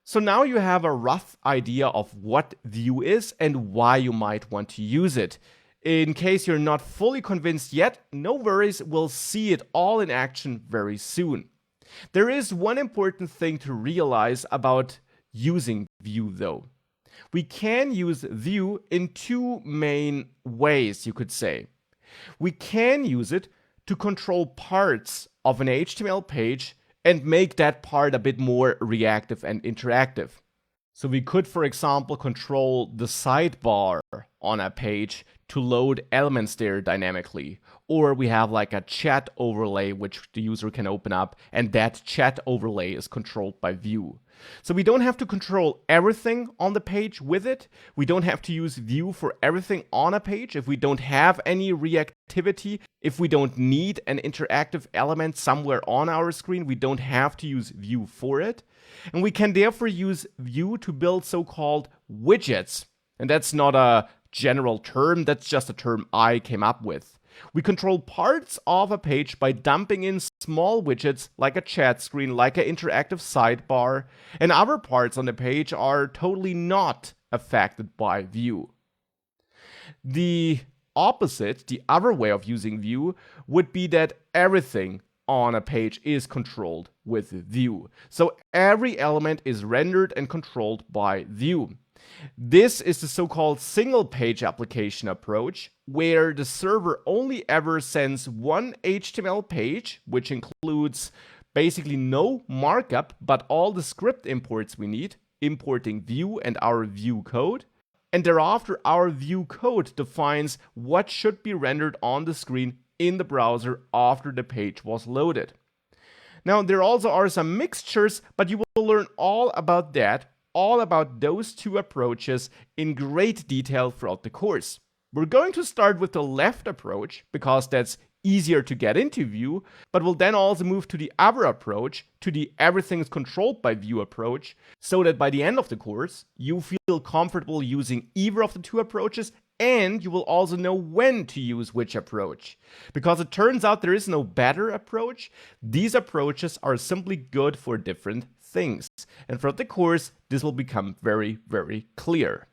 So now you have a rough idea of what Vue is and why you might want to use it. In case you're not fully convinced yet, no worries, we'll see it all in action very soon. There is one important thing to realize about using Vue though. We can use Vue in two main ways, you could say. We can use it to control parts of an HTML page and make that part a bit more reactive and interactive. So we could, for example, control the sidebar on a page to load elements there dynamically. Or we have like a chat overlay which the user can open up, and that chat overlay is controlled by Vue. So we don't have to control everything on the page with it. We don't have to use Vue for everything on a page if we don't have any reactivity. If we don't need an interactive element somewhere on our screen, we don't have to use Vue for it. And we can therefore use Vue to build so-called widgets. And that's not a general term, that's just a term I came up with. We control parts of a page by dumping in small widgets like a chat screen, like an interactive sidebar, and other parts on the page are totally not affected by Vue. The opposite, the other way of using Vue, would be that everything on a page is controlled with Vue. So every element is rendered and controlled by Vue. This is the so-called single page application approach, where the server only ever sends one HTML page, which includes basically no markup, but all the script imports we need, importing Vue and our Vue code. And thereafter, our Vue code defines what should be rendered on the screen in the browser after the page was loaded. Now, there also are some mixtures, but you will learn all about that, all about those two approaches in great detail throughout the course. We're going to start with the left approach because that's easier to get into Vue, but we'll then also move to the other approach, to the everything is controlled by Vue approach, so that by the end of the course, you feel comfortable using either of the two approaches, and you will also know when to use which approach. Because it turns out there is no better approach. These approaches are simply good for different things. And throughout the course, this will become very, very clear.